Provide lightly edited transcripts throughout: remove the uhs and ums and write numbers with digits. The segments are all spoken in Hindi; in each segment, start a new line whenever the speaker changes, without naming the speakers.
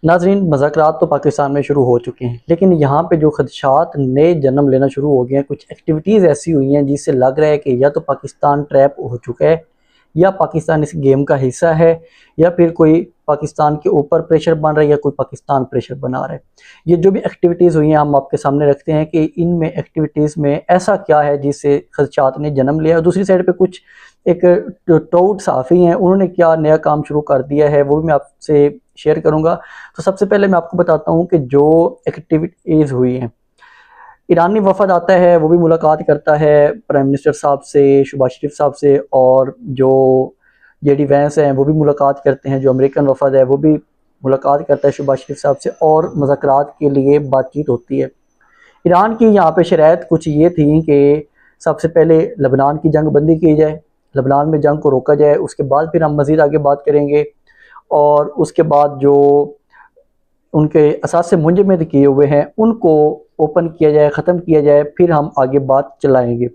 नाज़रीन, मुज़ाकरात तो पाकिस्तान में शुरू हो चुके हैं, लेकिन यहाँ पे जो खदशात नए जन्म लेना शुरू हो गए हैं। कुछ एक्टिविटीज़ ऐसी हुई हैं जिससे लग रहा है कि या तो पाकिस्तान ट्रैप हो चुका है, या पाकिस्तान इस गेम का हिस्सा है, या फिर कोई पाकिस्तान के ऊपर प्रेशर बन रहा है, या कोई पाकिस्तान प्रेशर बना रहा है। ये जो भी एक्टिविटीज़ हुई हैं हम आपके सामने रखते हैं कि इनमें एक्टिविटीज़ में ऐसा क्या है जिससे खदशात ने जन्म लिया। और दूसरी साइड पे कुछ एक टाउट सहाफ़ी हैं, उन्होंने क्या नया काम शुरू कर दिया है वो भी मैं आपसे शेयर करूँगा। तो सबसे पहले मैं आपको बताता हूँ कि जो एक्टिविटीज़ हुई हैं, ईरानी वफ़द आता है, वो भी मुलाकात करता है प्राइम मिनिस्टर साहब से, शहबाज शरीफ साहब से, और जो जेडी वैंस हैं वो भी मुलाकात करते हैं। जो अमेरिकन वफ़द है वो भी मुलाकात करता है शहबाज शरीफ साहब से, और मुज़ाकरात के लिए बातचीत होती है। ईरान की यहाँ पे शराइत कुछ ये थी कि सबसे पहले लबनान की जंग बंदी की जाए, लबनान में जंग को रोका जाए, उसके बाद फिर हम मज़ीद आगे बात करेंगे। और उसके बाद जो उनके असासे मुंजमद किए हुए हैं उनको ओपन किया जाए, ख़त्म किया जाए, फिर हम आगे बात चलाएंगे।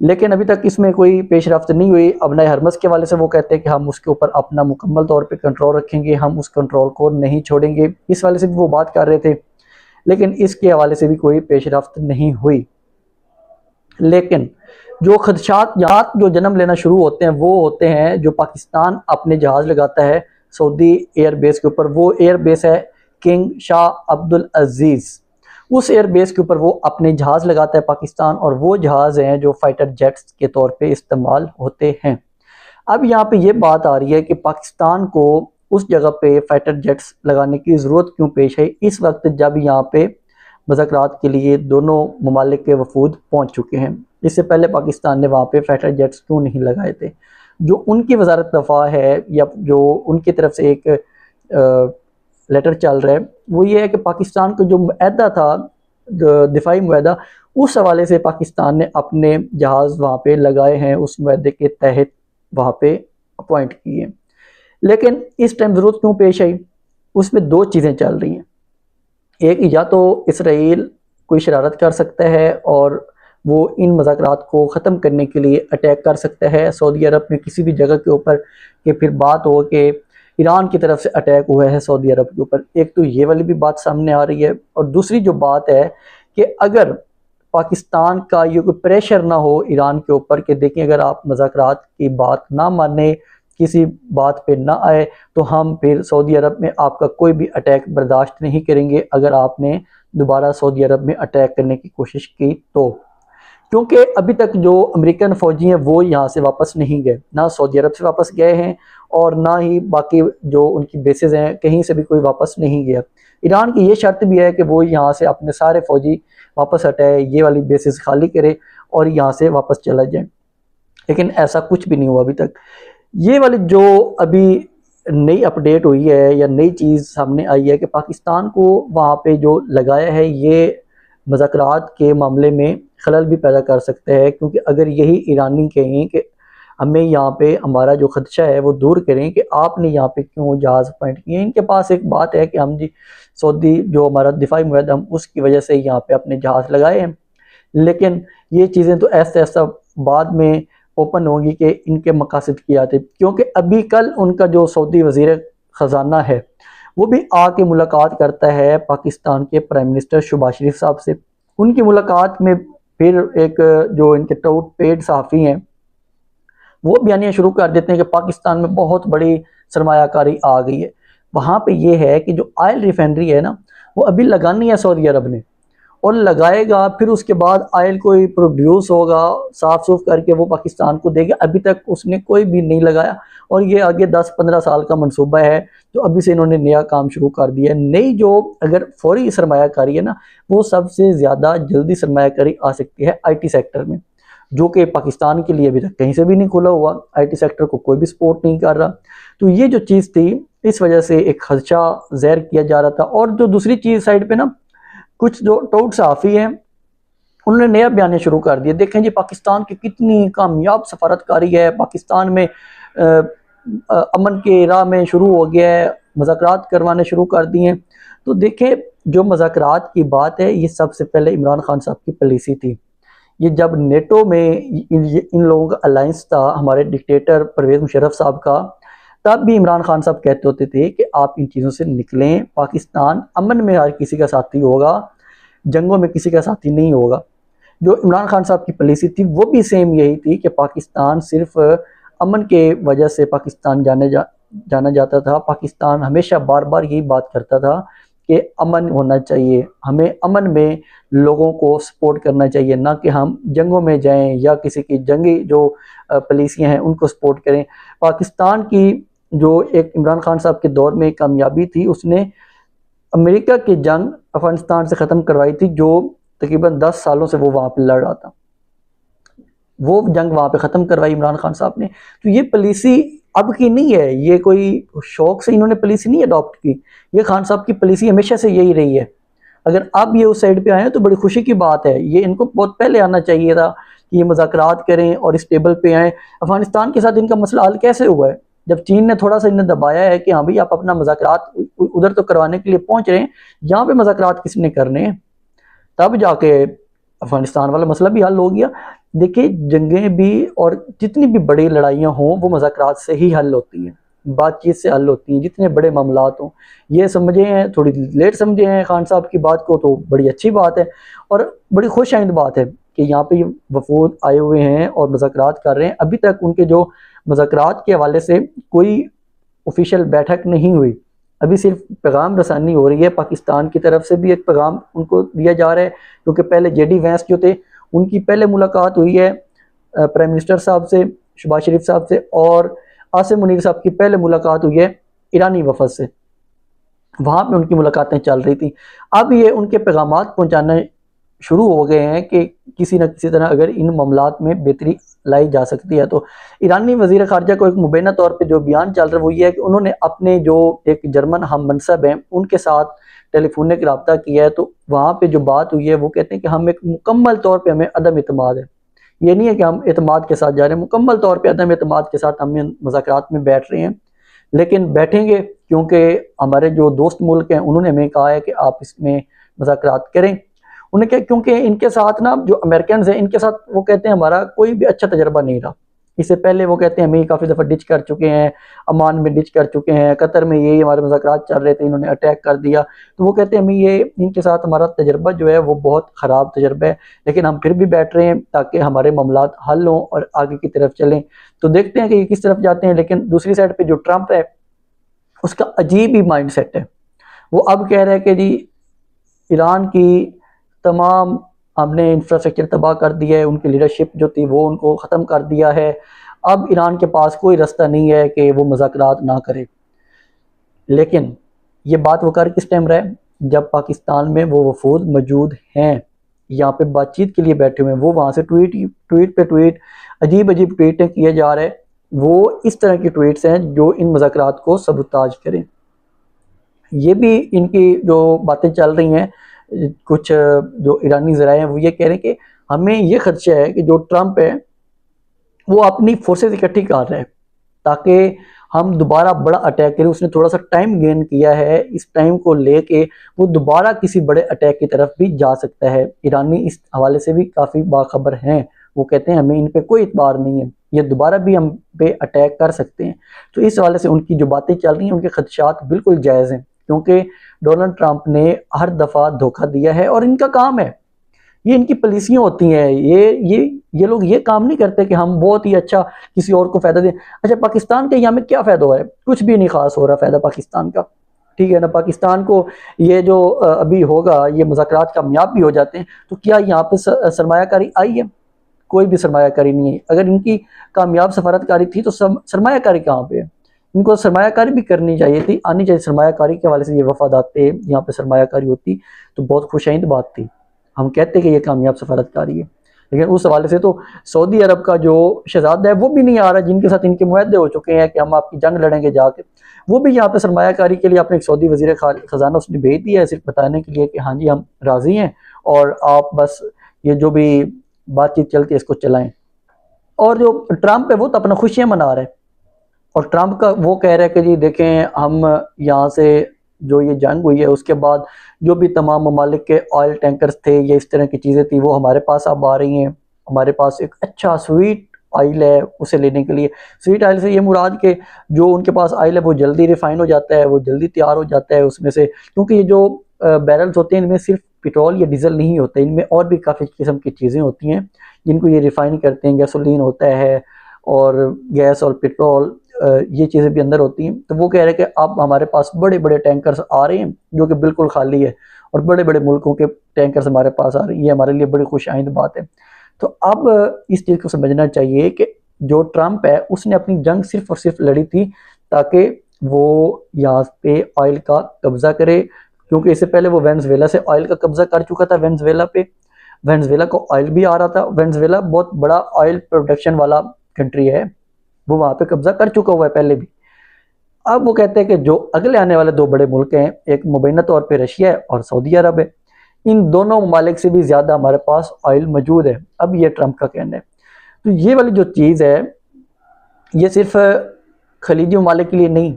लेकिन अभी तक इसमें कोई पेशरफ्त नहीं हुई। अबनाए हरमस के वाले से वो कहते हैं कि हम उसके ऊपर अपना मुकम्मल तौर पे कंट्रोल रखेंगे, हम उस कंट्रोल को नहीं छोड़ेंगे। इस वाले से भी वो बात कर रहे थे, लेकिन इसके हवाले से भी कोई पेशरफ्त नहीं हुई। लेकिन जो खदशात जो जन्म लेना शुरू होते हैं वो होते हैं जो पाकिस्तान अपने जहाज़ लगाता है सऊदी एयर बेस के ऊपर। वो एयर बेस है किंग शाह अब्दुल अजीज़। उस एयर बेस के ऊपर वो अपने जहाज़ लगाता है पाकिस्तान, और वो जहाज़ हैं जो फाइटर जेट्स के तौर पे इस्तेमाल होते हैं। अब यहाँ पे ये बात आ रही है कि पाकिस्तान को उस जगह पे फाइटर जेट्स लगाने की ज़रूरत क्यों पेश है इस वक्त, जब यहाँ पे मुज़ाकरात के लिए दोनों ममालिक के वफूद पहुँच चुके हैं। इससे पहले पाकिस्तान ने वहाँ पे फाइटर जेट्स क्यों नहीं लगाए थे। जो उनकी वजारत दफ़ा है, या जो उनकी तरफ से एक लेटर चल रहा है, वो ये है कि पाकिस्तान का जो मुआहदा था, दिफाई मुआहदा, उस हवाले से पाकिस्तान ने अपने जहाज़ वहाँ पे लगाए हैं, उस मुआहदे के तहत वहाँ पे अपॉइंट किए। लेकिन इस टाइम ज़रूरत क्यों पेश आई, उसमें दो चीज़ें चल रही हैं। एक, या तो इसराइल कोई शरारत कर सकता है और वो इन मुज़ाकरात को ख़त्म करने के लिए अटैक कर सकता है सऊदी अरब में किसी भी जगह के ऊपर, कि फिर बात हो कि ईरान की तरफ से अटैक हुआ है सऊदी अरब के ऊपर। एक तो ये वाली भी बात सामने आ रही है, और दूसरी जो बात है कि अगर पाकिस्तान का ये कोई प्रेशर ना हो ईरान के ऊपर कि देखिए अगर आप मुज़ाकरात की बात ना माने, किसी बात पे ना आए, तो हम फिर सऊदी अरब में आपका कोई भी अटैक बर्दाश्त नहीं करेंगे अगर आपने दोबारा सऊदी अरब में अटैक करने की कोशिश की तो। क्योंकि अभी तक जो अमेरिकन फ़ौजी हैं वो यहाँ से वापस नहीं गए, ना सऊदी अरब से वापस गए हैं, और ना ही बाकी जो उनकी बेसेस हैं कहीं से भी कोई वापस नहीं गया। ईरान की ये शर्त भी है कि वो यहाँ से अपने सारे फ़ौजी वापस हटाए, ये वाली बेसेस खाली करे और यहाँ से वापस चला जाए। लेकिन ऐसा कुछ भी नहीं हुआ अभी तक। ये वाली जो अभी नई अपडेट हुई है या नई चीज़ सामने आई है कि पाकिस्तान को वहाँ पे जो लगाया है, ये मुज़ाकरात के मामले में खलल भी पैदा कर सकते हैं। क्योंकि अगर यही ईरानी कहें कि हमें यहाँ पे हमारा जो खदशा है वो दूर करें कि आपने यहाँ पे क्यों जहाज़ अपॉइंट किए, इनके पास एक बात है कि हम जी सऊदी जो हमारा दिफाई मुआहदा, हम उसकी वजह से यहाँ पे अपने जहाज़ लगाए हैं। लेकिन ये चीज़ें तो ऐसा ऐसा बाद में ओपन होंगी कि इनके मकासद किया थे। क्योंकि अभी कल उनका जो सऊदी वज़ीर ख़जाना है वो भी आके मुलाकात करता है पाकिस्तान के प्राइम मिनिस्टर शहबाज शरीफ साहब से। उनकी मुलाकात में फिर एक जो इनके टाउट पेड सहाफ़ी हैं वो बयानियाँ शुरू कर देते हैं कि पाकिस्तान में बहुत बड़ी सरमायाकारी आ गई है। वहाँ पे ये है कि जो ऑयल रिफाइनरी है ना, वो अभी लगानी है सऊदी अरब ने, और लगाएगा, फिर उसके बाद ऑयल कोई प्रोड्यूस होगा, साफ सुफ करके वो पाकिस्तान को देगा। अभी तक उसने कोई भी नहीं लगाया, और ये आगे 10-15 साल का मंसूबा है, तो अभी से इन्होंने नया काम शुरू कर दिया है। नई जो अगर फौरी सरमायाकारी है ना, वो सबसे ज़्यादा जल्दी सरमायाकारी आ सकती है आईटी सेक्टर में, जो कि पाकिस्तान के लिए अभी तक कहीं से भी नहीं खुला हुआ। आईटी सेक्टर को कोई भी सपोर्ट नहीं कर रहा। तो ये जो चीज़ थी, इस वजह से एक खदशा ज़ाहिर किया जा रहा था। और जो दूसरी चीज़ साइड पे ना, कुछ जो टाउट सहाफ़ी हैं उन्होंने नया बयान शुरू कर दिया। देखें जी पाकिस्तान की कितनी कामयाब सफारतकारी है, पाकिस्तान में अमन के राह में शुरू हो गया है, मुज़ाकरात करवाने शुरू कर दिए हैं। तो देखें, जो मुज़ाकरात की बात है ये सबसे पहले इमरान खान साहब की पॉलिसी थी। ये जब नेटो में इन लोगों का अलायंस था, हमारे डिक्टेटर परवेज़ मुशर्रफ साहब का, तब भी इमरान खान साहब कहते होते थे कि आप इन चीज़ों से निकलें, पाकिस्तान अमन में हर किसी का साथी होगा, जंगों में किसी का साथी नहीं होगा। जो इमरान खान साहब की पॉलिसी थी वो भी सेम यही थी कि पाकिस्तान सिर्फ अमन के वजह से पाकिस्तान जाना जाता था। पाकिस्तान हमेशा बार बार यही बात करता था कि अमन होना चाहिए, हमें अमन में लोगों को सपोर्ट करना चाहिए, ना कि हम जंगों में जाएं या किसी की जंगी जो पॉलिसियां हैं उनको सपोर्ट करें। पाकिस्तान की जो एक इमरान खान साहब के दौर में कामयाबी थी, उसने अमेरिका की जंग अफगानिस्तान से ख़त्म करवाई थी, जो तकरीबन 10 सालों से वो वहाँ पे लड़ रहा था। वो जंग वहाँ पे ख़त्म करवाई इमरान खान साहब ने। तो ये पॉलिसी अब की नहीं है, ये कोई शौक से इन्होंने पॉलिसी नहीं अडॉप्ट की, ये खान साहब की पॉलिसी हमेशा से यही रही है। अगर अब ये उस साइड पे आए तो बड़ी खुशी की बात है, ये इनको बहुत पहले आना चाहिए था कि ये मुज़ाकरात करें और इस टेबल पे आएँ। अफगानिस्तान के साथ इनका मसला हल कैसे हुआ है? जब चीन ने थोड़ा सा इन्हें दबाया है कि हाँ भाई आप अपना मुज़ाकरात उधर तो करवाने के लिए पहुंच रहे हैं, यहाँ पे मुज़ाकरात किसने करने हैं, तब जाके अफगानिस्तान वाला मसला भी हल हो गया। देखिए जंगें भी और जितनी भी बड़ी लड़ाइयाँ हों वो मुज़ाकरात से ही हल होती हैं, बातचीत से हल होती हैं, जितने बड़े मामलात हों। ये समझे हैं, थोड़ी लेट समझे हैं खान साहब की बात को, तो बड़ी अच्छी बात है और बड़ी खुश आइंद बात है कि यहाँ पे वफूद आए हुए हैं और मुज़ाकरात कर रहे हैं। अभी तक उनके जो मुज़ाकरात के हवाले से कोई ऑफिशियल बैठक नहीं हुई, अभी सिर्फ पैगाम रसानी हो रही है। पाकिस्तान की तरफ से भी एक पैगाम उनको दिया जा रहा है, क्योंकि पहले जेडी वैंस जो थे उनकी पहले मुलाकात हुई है प्राइम मिनिस्टर साहब से, शहबाज शरीफ साहब से, और आसिम मुनीर साहब की पहले मुलाकात हुई है ईरानी वफद से, वहाँ पे उनकी मुलाकातें चल रही थी। अब ये उनके पैगामात पहुँचाने शुरू हो गए हैं कि किसी न किसी तरह अगर इन मामलात में बेहतरी लाई जा सकती है। तो ईरानी वज़ीर ख़ारजा को एक मुबैना तौर पे जो बयान चल रहा है वो ये है कि उन्होंने अपने जो एक जर्मन हम मनसब हैं उनके साथ टेलीफोनिक रब्ता किया है। तो वहाँ पे जो बात हुई है वो कहते हैं कि हम एक मुकम्मल तौर पर हमें अदम एतमाद है, ये नहीं है कि हम एतमाद के साथ जा रहे हैं, मुकम्मल तौर पर अदम एतमाद के साथ हम मुज़ाकरात में बैठ रहे हैं। लेकिन बैठेंगे क्योंकि हमारे जो दोस्त मुल्क हैं उन्होंने हमें कहा है कि आप इसमें मुज़ाकरात करें। उन्हें क्या, क्योंकि इनके साथ ना जो अमेरिकन हैं इनके साथ वो कहते हैं हमारा कोई भी अच्छा तजर्बा नहीं रहा। इससे पहले वो कहते हैं हमें काफ़ी दफ़ा डिच कर चुके हैं, अमान में डिच कर चुके हैं, कतर में यही हमारे मुज़ाकरात चल रहे थे, इन्होंने अटैक कर दिया। तो वो कहते हैं हमें ये इनके साथ हमारा तजर्बा जो है वो बहुत ख़राब तजर्बा है, लेकिन हम फिर भी बैठ रहे हैं ताकि हमारे मामलात हल हों और आगे की तरफ चलें। तो देखते हैं कि ये किस तरफ जाते हैं। लेकिन दूसरी साइड पर जो ट्रंप है उसका अजीब ही माइंड सेट है। वो अब कह रहा है कि जी ईरान की तमाम हमने इंफ्रास्ट्रक्चर तबाह कर दिया है, उनकी लीडरशिप जो थी वो उनको ख़त्म कर दिया है, अब ईरान के पास कोई रास्ता नहीं है कि वो मुज़ाकरात ना करे। लेकिन ये बात वो कर किस टाइम रहा है, जब पाकिस्तान में वो वफूद मौजूद हैं, यहाँ पे बातचीत के लिए बैठे हुए हैं, वो वहाँ से ट्वीट पे ट्वीट अजीब अजीब ट्वीटें किए जा रहे हैं। वो इस तरह की ट्वीट्स हैं जो इन मुज़ाकरात को सबूताज करें। ये भी इनकी जो बातें चल रही हैं, कुछ जो ईरानी ज़राए हैं वो ये कह रहे हैं कि हमें ये खदशा है कि जो ट्रंप है वो अपनी फोर्सेस इकट्ठी कर रहा है ताकि हम दोबारा बड़ा अटैक करें। उसने थोड़ा सा टाइम गेन किया है, इस टाइम को लेके वो दोबारा किसी बड़े अटैक की तरफ भी जा सकता है। ईरानी इस हवाले से भी काफ़ी बाखबर हैं, वो कहते हैं हमें इन पे कोई इतबार नहीं है, ये दोबारा भी हम पे अटैक कर सकते हैं। तो इस हवाले से उनकी जो बातें चल रही हैं उनके खदशात बिल्कुल जायज़ हैं, क्योंकि डोनाल्ड ट्रंप ने हर दफ़ा धोखा दिया है और इनका काम है, ये इनकी पॉलिसियाँ होती हैं। ये लोग ये काम नहीं करते कि हम बहुत ही अच्छा किसी और को फ़ायदा दें। अच्छा पाकिस्तान का यहाँ में क्या फ़ायदा हो रहा है? कुछ भी नहीं खास हो रहा फ़ायदा पाकिस्तान का, ठीक है ना। पाकिस्तान को ये जो अभी होगा, ये मुज़ाकरात कामयाब भी हो जाते हैं तो क्या यहाँ पे सरमायाकारी आई है? कोई भी सरमायाकारी नहीं है। अगर इनकी कामयाब सफारतकारी थी तो सरमायाकारी कहाँ पे है? इनको सरमायाकारी भी करनी चाहिए थी, आनी चाहिए। सरमायाकारी के हवाले से ये वफाद आते, यहाँ पे सरमायाकारी होती तो बहुत खुशाइंद बात थी, हम कहते कि ये कामयाब सफारतकारी है। लेकिन उस हवाले से तो सऊदी अरब का जो शहजादा है वो भी नहीं आ रहा, जिनके साथ इनके मुआहदे हो चुके हैं कि हम आपकी जंग लड़ेंगे जाके, वो भी यहाँ पे सरमायाकारी के लिए अपने एक सऊदी वज़ीर ख़जाना उसने भेज दिया है, सिर्फ बताने के लिए कि हाँ जी हम राज़ी हैं और आप बस ये जो भी बातचीत चलती है इसको चलाएं। और जो ट्रंप है वो तो अपना खुशियाँ मना रहा है, और ट्रंप का वो कह रहा है कि जी देखें हम यहाँ से जो ये जंग हुई है उसके बाद जो भी तमाम ममालिक के ऑयल टैंकर्स थे या इस तरह की चीज़ें थी वो हमारे पास अब आ रही हैं, हमारे पास एक अच्छा स्वीट ऑयल है उसे लेने के लिए। स्वीट ऑयल से ये मुराद के जो उनके पास ऑयल है वो जल्दी रिफाइन हो जाता है, वो जल्दी तैयार हो जाता है उसमें से, क्योंकि ये जो बैरल्स होते हैं इनमें सिर्फ पेट्रोल या डीजल नहीं होता, इनमें और भी काफ़ी किस्म की चीज़ें होती हैं जिनको ये रिफाइन करते हैं। गैसोलीन होता है और गैस और पेट्रोल, ये चीज़ें भी अंदर होती हैं। तो वो कह रहे हैं कि अब हमारे पास बड़े बड़े टैंकर्स आ रहे हैं जो कि बिल्कुल खाली है, और बड़े बड़े मुल्कों के टैंकर्स हमारे पास आ रहे हैं, ये हमारे लिए बड़ी खुशाइंद बात है। तो अब इस चीज़ को समझना चाहिए कि जो ट्रंप है उसने अपनी जंग सिर्फ और सिर्फ लड़ी थी ताकि वो यहाँ पे ऑयल का कब्जा करे, क्योंकि इससे पहले वो वेनेजुएला से ऑयल का कब्जा कर चुका था। वेनेजुएला पे, वेनेजुएला को ऑयल भी आ रहा था। वेनेजुएला बहुत बड़ा ऑयल प्रोडक्शन वाला कंट्री है, वो वहाँ पे कब्जा कर चुका हुआ है पहले भी। अब वो कहते हैं कि जो अगले आने वाले दो बड़े मुल्क हैं, एक मुबैना तौर पे रशिया है और सऊदी अरब है, इन दोनों ममालिक से भी ज़्यादा हमारे पास ऑयल मौजूद है। अब ये ट्रंप का कहना है। तो ये वाली जो चीज़ है ये सिर्फ खलीजी ममालिक के लिए नहीं,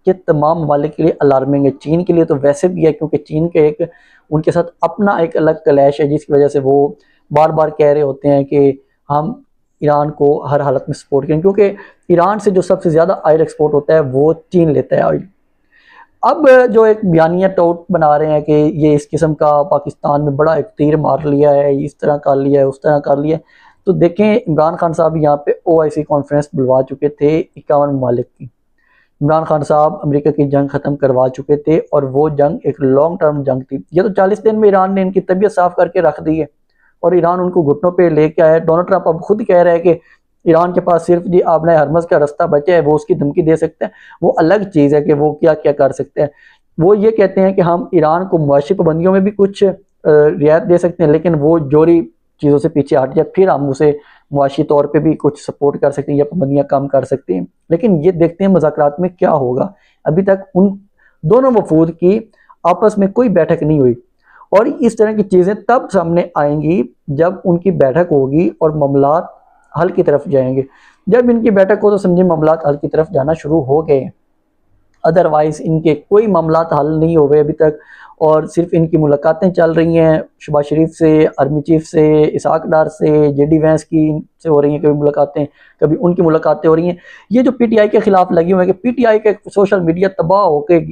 ये तमाम ममालिक के लिए अलार्मिंग है। चीन के लिए तो वैसे भी है, क्योंकि चीन के एक उनके साथ अपना एक अलग क्लैश है, जिसकी वजह से वो बार बार कह रहे होते हैं कि हम ईरान को हर हालत में सपोर्ट करें, क्योंकि ईरान से जो सबसे ज़्यादा ऑयल एक्सपोर्ट होता है वो चीन लेता है ऑयल। अब जो एक बयानिया टोट बना रहे हैं कि ये इस किस्म का पाकिस्तान में बड़ा एक तीर मार लिया है, इस तरह कर लिया है, उस तरह कर लिया है। तो देखें, इमरान खान साहब यहाँ पे OIC कॉन्फ्रेंस बुलवा चुके थे 51 ममालिक की। इमरान खान साहब अमेरिका की जंग ख़त्म करवा चुके थे और वो जंग एक लॉन्ग टर्म जंग थी। ये तो 40 दिन में ईरान ने इनकी तबीयत साफ़ करके रख दी है और ईरान उनको घुटनों पे लेके आया। डोनाल्ड ट्रंप अब खुद कह रहा है कि ईरान के पास सिर्फ जी आपने हरमज़ का रास्ता बचा है, वो उसकी धमकी दे सकते हैं। वो अलग चीज़ है कि वो क्या क्या कर सकते हैं। वो ये कहते हैं कि हम ईरान को मुआशी पाबंदियों में भी कुछ रियायत दे सकते हैं, लेकिन वो जोरी चीज़ों से पीछे हट जाए, फिर हम उसे मुआशी तौर पे भी कुछ सपोर्ट कर सकते हैं या पाबंदियाँ कम कर सकते हैं। लेकिन ये देखते हैं मुज़ाकरात में क्या होगा। अभी तक उन दोनों वफूद की आपस में कोई बैठक नहीं हुई, और इस तरह की चीज़ें तब सामने आएंगी जब उनकी बैठक होगी और मामलात हल की तरफ जाएंगे। जब इनकी बैठक हो तो समझे मामलात हल की तरफ जाना शुरू हो गए, अदरवाइज इनके कोई मामलात हल नहीं हो गए अभी तक, और सिर्फ इनकी मुलाकातें चल रही हैं। शहबाज शरीफ से, आर्मी चीफ से, इसहाक डार से, JD वैंस की से हो रही हैं कभी मुलाकातें, कभी उनकी मुलाकातें हो रही हैं। ये जो PTI के खिलाफ लगे हुए हैं कि PTI के सोशल मीडिया तबाह होकर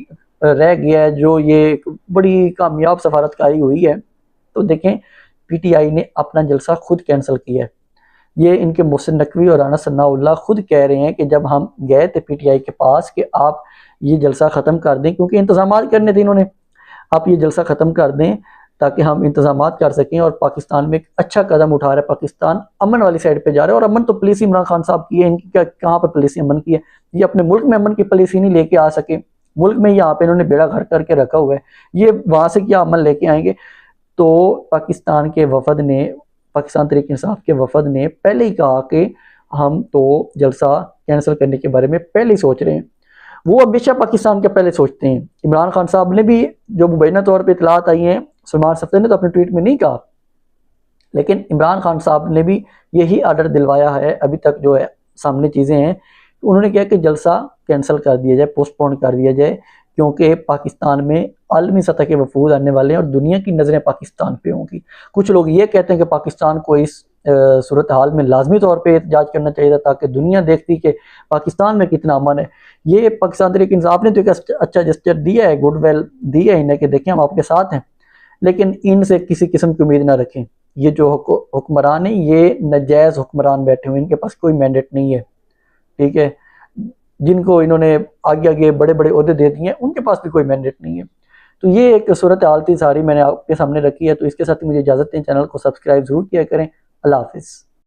रह गया है, जो ये बड़ी कामयाब सफारतकारी हुई है। तो देखें, PTI ने अपना जलसा खुद कैंसिल किया है। ये इनके मोहसिन नकवी और राना सन्नाउल्लाह खुद कह रहे हैं कि जब हम गए थे PTI के पास कि आप ये जलसा ख़त्म कर दें, क्योंकि इंतज़ामात करने थे इन्होंने, आप ये जलसा ख़त्म कर दें ताकि हम इंतज़ामात कर सकें। और पाकिस्तान में एक अच्छा कदम उठा रहा है, पाकिस्तान अमन वाली साइड पे जा रहा है। और अमन तो पॉलिसी इमरान खान साहब की है, इनकी क्या कहाँ पर पॉलिसी अमन की है। ये अपने मुल्क में अमन की पॉलिसी नहीं लेके आ सके, मुल्क में यहाँ पे इन्होंने बेड़ा घर करके रखा हुआ है, ये वहाँ से क्या अमन लेके आएंगे। तो पाकिस्तान के वफद ने, पाकिस्तान तहरीक इंसाफ के वफद ने पहले ही कहा कि हम तो जलसा कैंसिल करने के बारे में पहले ही सोच रहे हैं। वो हमेशा पाकिस्तान के पहले सोचते हैं। इमरान खान साहब ने भी, जो मुबैना तौर पे इतलात आई हैं, सलमान सफ्दर ने तो अपने ट्वीट में नहीं कहा, लेकिन इमरान खान साहब ने भी यही आर्डर दिलवाया है। अभी तक जो है सामने चीज़ें हैं, उन्होंने कहा कि जलसा कैंसिल कर दिया जाए, पोस्टपोन कर दिया जाए, क्योंकि पाकिस्तान में आलमी सतह के वफूद आने वाले हैं और दुनिया की नज़रें पाकिस्तान पे होंगी। कुछ लोग ये कहते हैं कि पाकिस्तान को इस सूरत हाल में लाजमी तौर पे एहतजाज करना चाहिए था ताकि दुनिया देखती कि पाकिस्तान में कितना अमन है। ये पाकिस्तान तहरीक इंसाफ ने तो एक अच्छा जेस्चर दिया है, गुडविल दी है इन्हें कि देखें हम आपके साथ हैं, लेकिन इनसे किसी किस्म की उम्मीद ना रखें। ये जो हुक्मरान है ये नजायज़ हुक्मरान बैठे हुए, इनके पास कोई मैंडेट नहीं है, ठीक है। जिनको इन्होंने आगे आगे बड़े बड़े ओहदे दे दिए हैं उनके पास भी कोई मैंडेट नहीं है। तो ये एक सूरत हाल थी, सारी मैंने आपके सामने रखी है। तो इसके साथ ही मुझे इजाज़त दें, चैनल को सब्सक्राइब ज़रूर किया करें। अल्लाह हाफिज़।